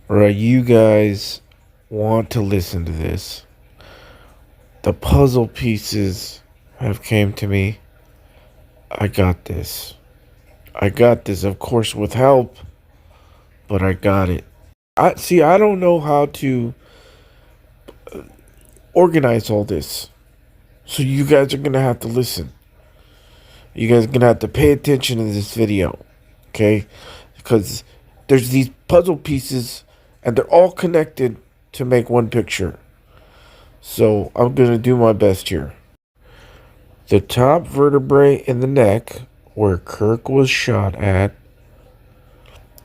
Alright, you guys want to listen to this. The puzzle pieces have came to me. I got this. I got this, of course, with help, but I got it. I don't know how to organize all this. So you guys are gonna have to listen. You guys are gonna have to pay attention to this video. Okay? Because there's these puzzle pieces and they're all connected to make one picture. So I'm gonna do my best here. The top vertebrae in the neck, where Kirk was shot at,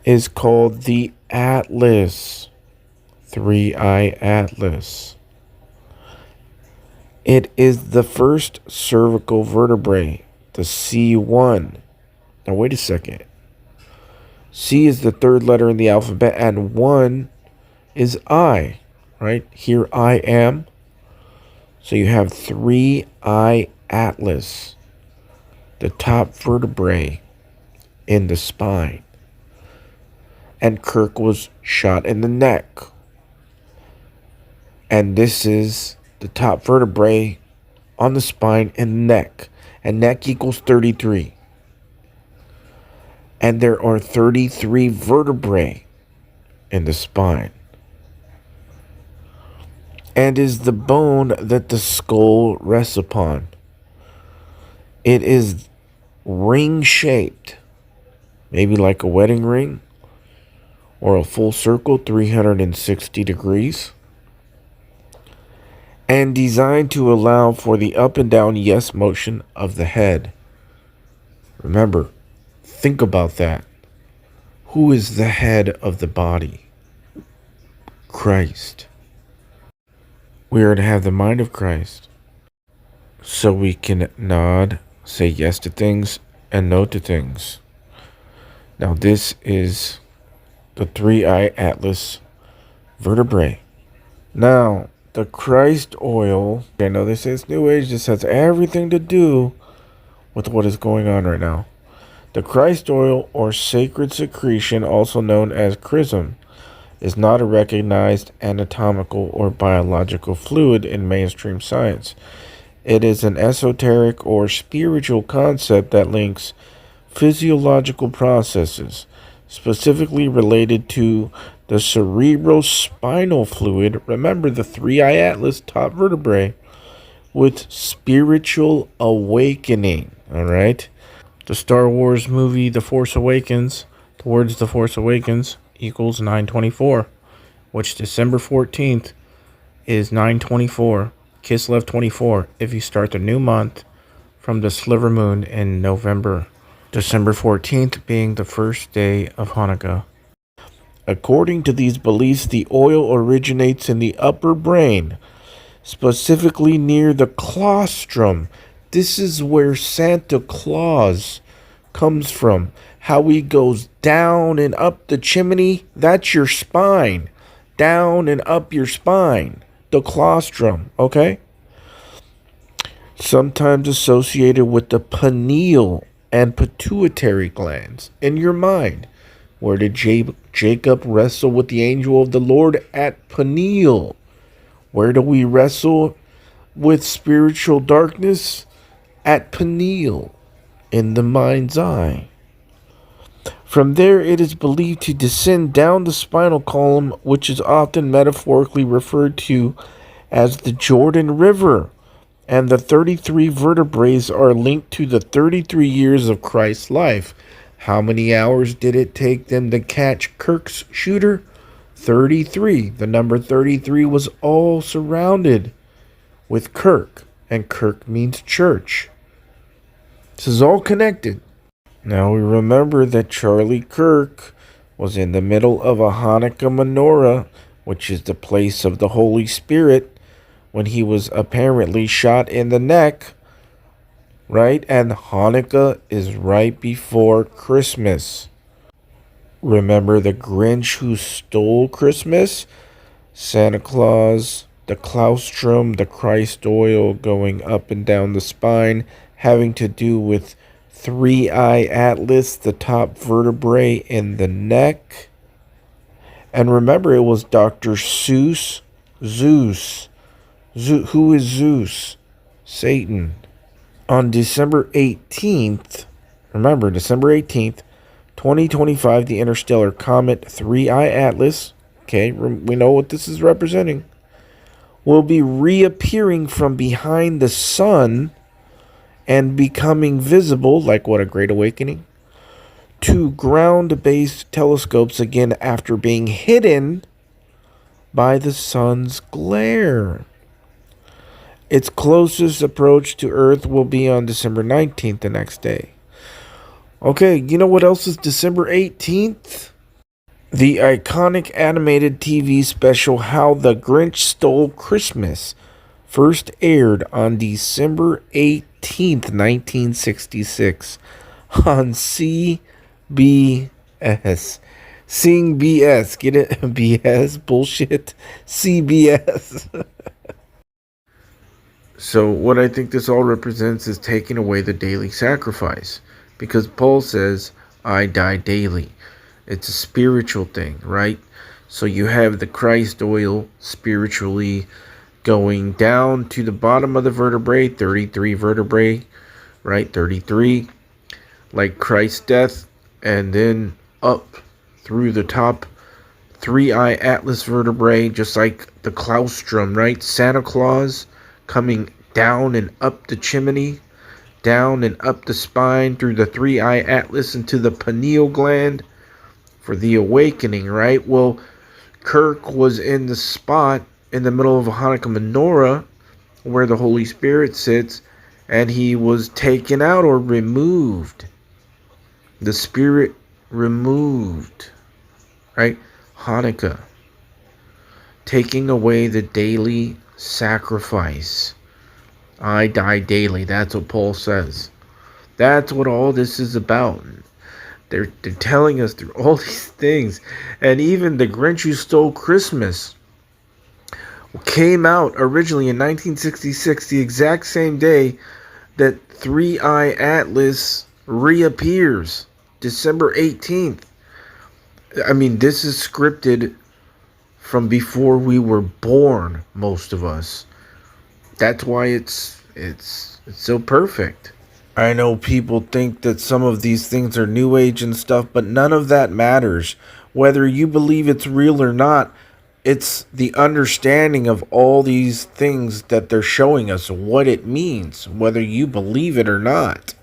is called the atlas. Three-eye atlas. It is the first cervical vertebrae, the C1. Now wait a second. C is the third letter in the alphabet, and 1 is I, right? Here I am. So you have three-eye atlas, the top vertebrae in the spine. And Kirk was shot in the neck. And this is the top vertebrae on the spine and neck. And neck equals 33. And there are 33 vertebrae in the spine. And is the bone that the skull rests upon. It is ring-shaped, maybe like a wedding ring, or a full circle, 360 degrees, and designed to allow for the up and down yes motion of the head. Remember, think about that. Who is the head of the body? Christ. We are to have the mind of Christ, so we can nod, say yes to things, and no to things. Now this is the three-eye atlas vertebrae. Now, the Christ oil, I know this is New Age, this has everything to do with what is going on right now. The Christ oil, or sacred secretion, also known as chrism, is not a recognized anatomical or biological fluid in mainstream science. It is an esoteric or spiritual concept that links physiological processes, specifically related to the cerebrospinal fluid, remember the three-eye atlas top vertebrae, with spiritual awakening. All right? The Star Wars movie The Force Awakens, towards The Force Awakens, equals 924, which December 14th is 924. Kislev 24 if you start the new month from the sliver moon in November. December 14th being the first day of Hannukah. According to these beliefs, the oil originates in the upper brain, specifically near the claustrum. This is where Santa Claus comes from. How he goes down and up the chimney, that's your spine. Down and up your spine. The claustrum, okay? Sometimes associated with the pineal and pituitary glands in your mind. Where did Jacob wrestle with the angel of the Lord? At pineal. Where do we wrestle with spiritual darkness? At pineal, in the mind's eye. From there, it is believed to descend down the spinal column, which is often metaphorically referred to as the Jordan River. And the 33 vertebrae are linked to the 33 years of Christ's life. How many hours did it take them to catch Kirk's shooter? 33. The number 33 was all surrounded with Kirk, and Kirk means church. This is all connected. Now we remember that Charlie Kirk was in the middle of a Hannukah menorah, which is the place of the Holy Spirit, when he was apparently shot in the neck, right? And Hannukah is right before Christmas. Remember the Grinch who stole Christmas? Santa Claus, the claustrum, the Christ oil going up and down the spine, having to do with three-eye atlas, the top vertebrae in the neck. And remember, it was Dr. Zeus. Who is Zeus? Satan. On December 18th, remember, December 18th, 2025, the interstellar comet 3I Atlas, okay, we know what this is representing, will be reappearing from behind the sun and becoming visible, like what, a great awakening, to ground-based telescopes again after being hidden by the sun's glare. Its closest approach to Earth will be on December 19th, the next day. Okay, you know what else is December 18th? The iconic animated TV special How the Grinch Stole Christmas first aired on December 18th, 1966 on CBS. Sing BS. Get it? BS? Bullshit? CBS. So what I think this all represents is taking away the daily sacrifice. Because Paul says, I die daily. It's a spiritual thing, right? So you have the Christ oil spiritually going down to the bottom of the vertebrae, 33 vertebrae, right? 33, like Christ's death, and then up through the top 3I Atlas vertebrae, just like the claustrum, right? Santa Claus coming down and up the chimney, down and up the spine through the 3I Atlas into the pineal gland for the awakening, right? Well, Kirk was in the spot in the middle of a Hannukah menorah where the Holy Spirit sits, and he was taken out or removed. The Spirit removed, right? Hannukah, taking away the daily sacrifice. I die daily. That's what Paul says. That's what all this is about. They're telling us through all these things. And even the Grinch Who Stole Christmas came out originally in 1966, the exact same day that 3I Atlas reappears, December 18th. I mean, this is scripted from before we were born, most of us. That's why it's so perfect. I know people think that some of these things are new age and stuff, but none of that matters. Whether you believe it's real or not, it's the understanding of all these things that they're showing us, what it means, whether you believe it or not.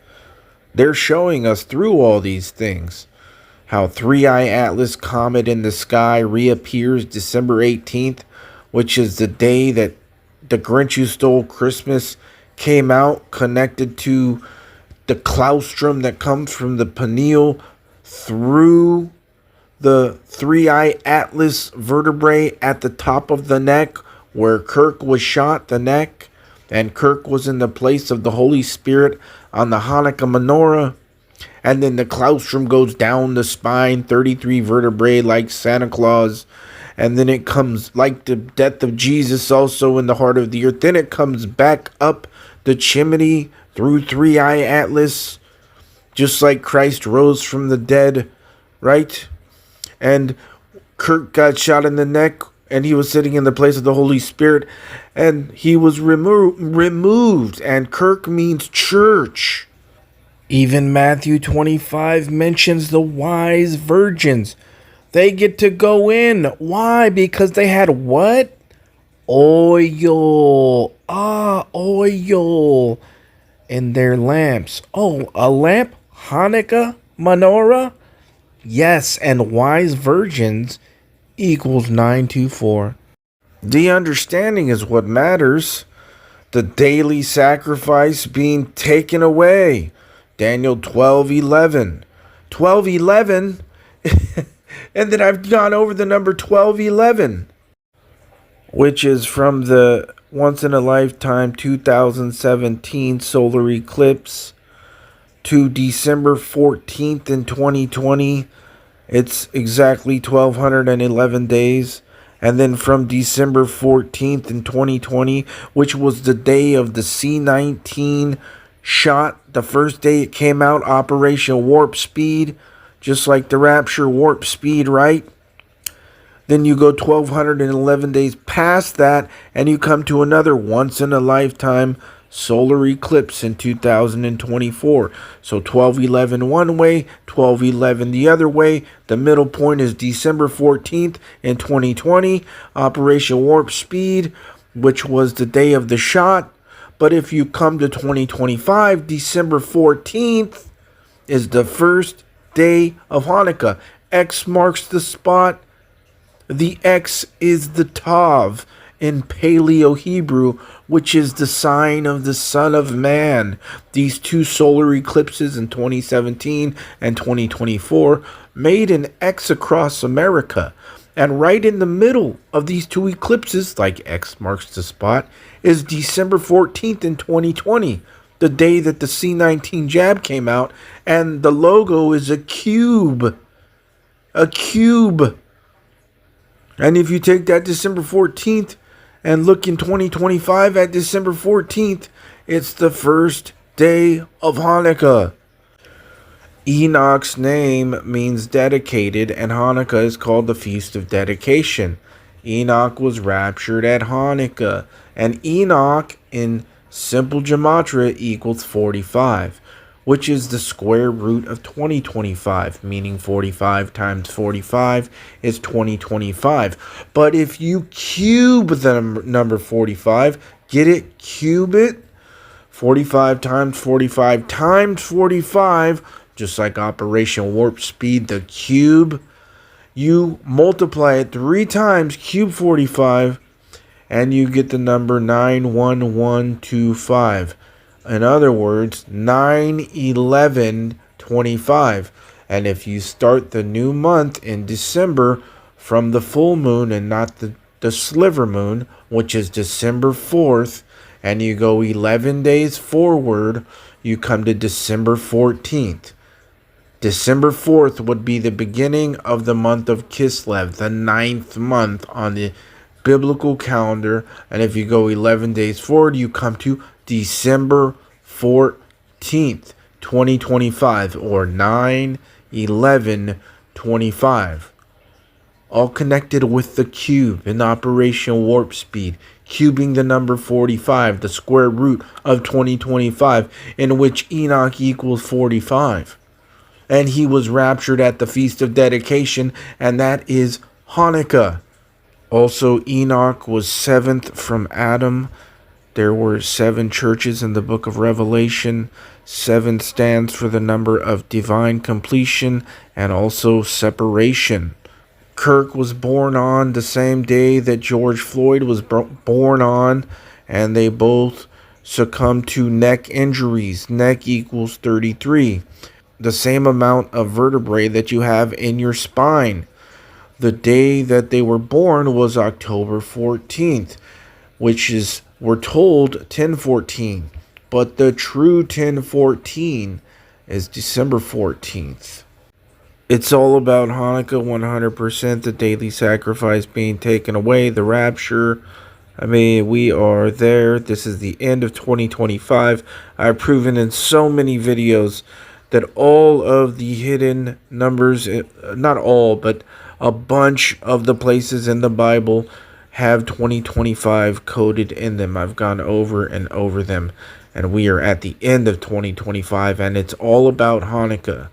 They're showing us through all these things. How 3I Atlas comet in the sky reappears December 18th, which is the day that the Grinch Who Stole Christmas came out, connected to the claustrum that comes from the pineal through the 3I Atlas vertebrae at the top of the neck where Kirk was shot, the neck, and Kirk was in the place of the Holy Spirit on the Hannukah menorah. And then the claustrum goes down the spine, 33 vertebrae like Santa Claus. And then it comes like the death of Jesus also in the heart of the earth. Then it comes back up the chimney through 3I Atlas, just like Christ rose from the dead, right? And Kirk got shot in the neck, and he was sitting in the place of the Holy Spirit, and he was removed. And Kirk means church. Even Matthew 25 mentions the wise virgins. They get to go in. Why? Because they had what? Oil. Oil in their lamps. Oh, a lamp? Hannukah? Menorah? Yes, and wise virgins equals 924. The understanding is what matters. The daily sacrifice being taken away. Daniel 12:11. 12:11? And then I've gone over the number 1211, which is from the once-in-a-lifetime 2017 solar eclipse to December 14th in 2020. It's exactly 1,211 days. And then from December 14th in 2020, which was the day of the C-19 shot, the first day it came out, Operation Warp Speed, just like the Rapture Warp Speed, right? Then you go 1211 days past that, and you come to another once in a lifetime solar eclipse in 2024. So 1211 one way, 1211 the other way. The middle point is December 14th in 2020, Operation Warp Speed, which was the day of the shot. But if you come to 2025, December 14th is the first day of Hannukah. X marks the spot. The X is the Tav in Paleo Hebrew, which is the sign of the Son of Man. These two solar eclipses in 2017 and 2024 made an X across America. And right in the middle of these two eclipses, like X marks the spot, is December 14th in 2020, the day that the C-19 jab came out, and the logo is a cube. A cube. And if you take that December 14th and look in 2025 at December 14th, it's the first day of Hannukah. Enoch's name means dedicated, and Hannukah is called the Feast of Dedication. Enoch was raptured at Hannukah, and Enoch in simple gematria equals 45, which is the square root of 2025, meaning 45 times 45 is 2025. But if you cube the number 45, get it? Cube it? 45 times 45 times 45, just like Operation Warp Speed, the cube. You multiply it 3 times, cube 45, and you get the number 91125. In other words, 9/11/25. And if you start the new month in December from the full moon and not the sliver moon, which is December 4th, and you go 11 days forward, you come to December 14th. December 4th would be the beginning of the month of Kislev, the 9th month on the biblical calendar. And if you go 11 days forward, you come to December 14th, 2025, or 9/11/25. All connected with the cube in Operation Warp Speed, cubing the number 45, the square root of 2025, in which Enoch equals 45. And he was raptured at the Feast of Dedication, and that is Hannukah. Also, Enoch was 7th from Adam. There were 7 churches in the book of Revelation. 7 stands for the number of divine completion and also separation. Kirk was born on the same day that George Floyd was born on, and they both succumbed to neck injuries. Neck equals 33. The same amount of vertebrae that you have in your spine. The day that they were born was October 14th, which is, we're told, 10/14. But the true 10/14 is December 14th. It's all about Hannukah 100%, the daily sacrifice being taken away, the rapture. I mean, we are there. This is the end of 2025. I've proven in so many videos that all of the hidden numbers, not all, but a bunch of the places in the Bible have 2025 coded in them. I've gone over and over them, and we are at the end of 2025, and it's all about Hannukah.